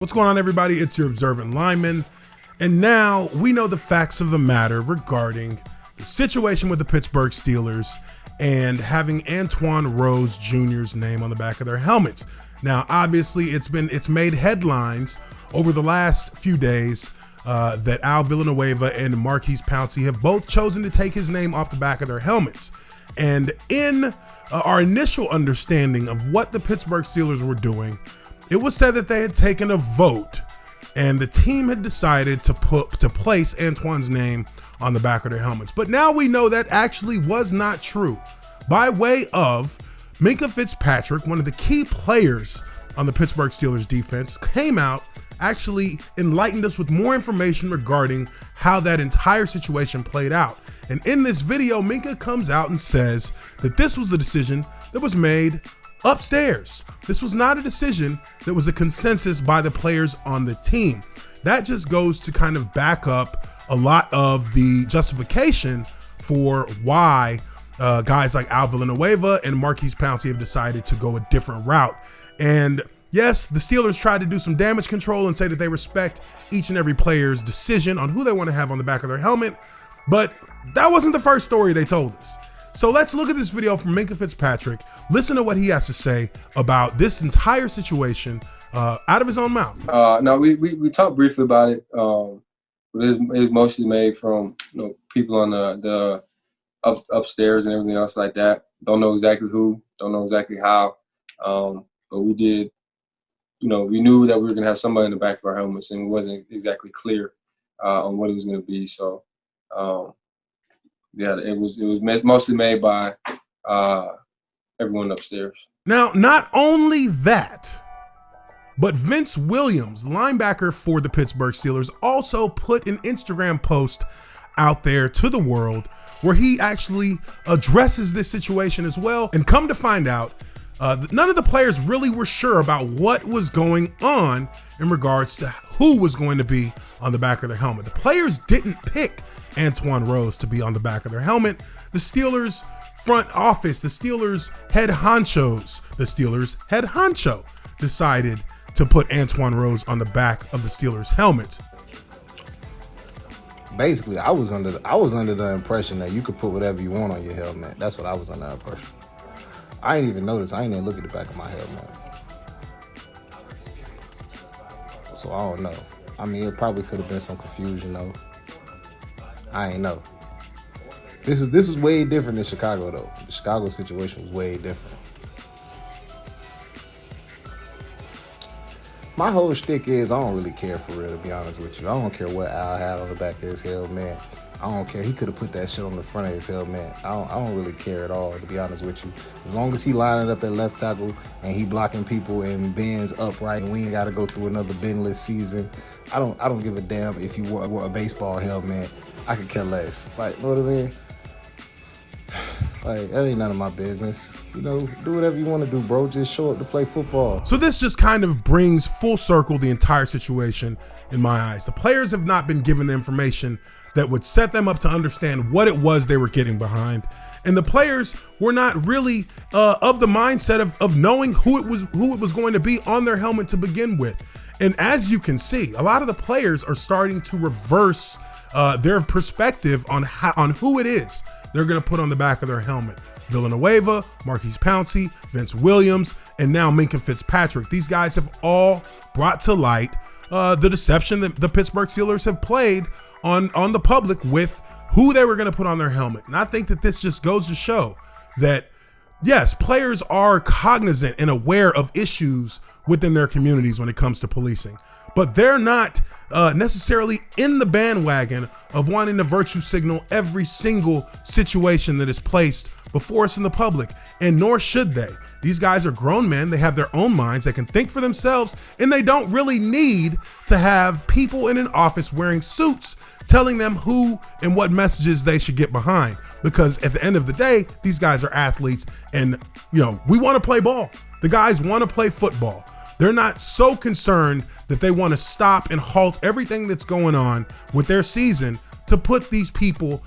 What's going on, everybody? It's your observant lineman. And now we know the facts of the matter regarding the situation with the Pittsburgh Steelers and having Antwon Rose Jr.'s name on the back of their helmets. Now, obviously, it's made headlines over the last few days that Al Villanueva and Marquise Pouncey have both chosen to take his name off the back of their helmets. And in our initial understanding of what the Pittsburgh Steelers were doing, it was said that they had taken a vote and the team had decided to place Antwon's name on the back of their helmets. But now we know that actually was not true. By way of Minkah Fitzpatrick, one of the key players on the Pittsburgh Steelers defense, came out, actually enlightened us with more information regarding how that entire situation played out. And in this video, Minkah comes out and says that this was a decision that was made upstairs. This was not a decision that was a consensus by the players on the team. That just goes to kind of back up a lot of the justification for why guys like Al Villanueva and Marquise Pouncey have decided to go a different route. And yes, the Steelers tried to do some damage control and say that they respect each and every player's decision on who they want to have on the back of their helmet, but that wasn't the first story they told us. So let's look at this video from Minkah Fitzpatrick, listen to what he has to say about this entire situation out of his own mouth. No, we talked briefly about it. But it was mostly made from people on the upstairs and everything else like that. Don't know exactly who, don't know exactly how. But we did, we knew that we were going to have somebody in the back of our helmets, and it wasn't exactly clear on what it was going to be. So, yeah, it was mostly made by everyone upstairs. Now, not only that, but Vince Williams, linebacker for the Pittsburgh Steelers, also put an Instagram post out there to the world where he actually addresses this situation as well. And come to find out, none of the players really were sure about what was going on in regards to who was going to be on the back of their helmet. The players didn't pick Antwon Rose to be on the back of their helmet. The Steelers front office, the Steelers head honcho decided to put Antwon Rose on the back of the Steelers helmets. Basically, I was under the impression that you could put whatever you want on your helmet. That's what I was under the impression. I ain't even noticed. I ain't even look at the back of my helmet. So I don't know. I mean, it probably could have been some confusion though. I ain't know. This was way different than Chicago though. The Chicago situation was way different. My whole shtick is I don't really care for real, to be honest with you. I don't care what Al had on the back of his helmet. I don't care. He could have put that shit on the front of his helmet. I don't really care at all, to be honest with you. As long as he lining up at left tackle and he blocking people and bends upright and we ain't got to go through another bendless season, I don't give a damn if you wore a baseball helmet. I could care less. Like, you know what I mean? Like, that ain't none of my business. Do whatever you want to do, bro. Just show up to play football. So this just kind of brings full circle the entire situation in my eyes. The players have not been given the information that would set them up to understand what it was they were getting behind. And the players were not really of the mindset of knowing who it was going to be on their helmet to begin with. And as you can see, a lot of the players are starting to reverse their perspective on who it is they're going to put on the back of their helmet. Villanueva, Marquise Pouncey, Vince Williams, and now Minkah Fitzpatrick. These guys have all brought to light the deception that the Pittsburgh Steelers have played on the public with who they were going to put on their helmet. And I think that this just goes to show that, yes, players are cognizant and aware of issues within their communities when it comes to policing, but they're not necessarily in the bandwagon of wanting to virtue signal every single situation that is placed before us in the public, and nor should they. These guys are grown men. They have their own minds. They can think for themselves, and they don't really need to have people in an office wearing suits telling them who and what messages they should get behind. Because at the end of the day, these guys are athletes, and we want to play ball. The guys want to play football. They're not so concerned that they want to stop and halt everything that's going on with their season to put these people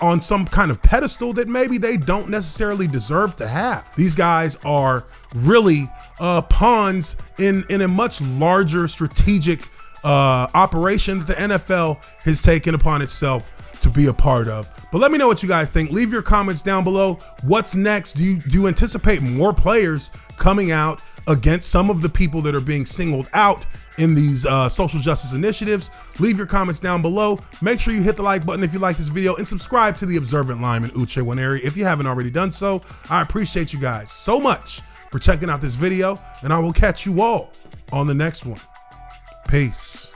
on some kind of pedestal that maybe they don't necessarily deserve to have. These guys are really pawns in a much larger strategic operation that the NFL has taken upon itself to be a part of. But let me know what you guys think. Leave your comments down below. What's next? Do you anticipate more players coming out against some of the people that are being singled out in these social justice initiatives? Leave your comments down below. Make sure you hit the like button if you like this video, and subscribe to the Observant Lineman, Uche Nwaneri, if you haven't already done so. I appreciate you guys so much for checking out this video, and I will catch you all on the next one. Peace.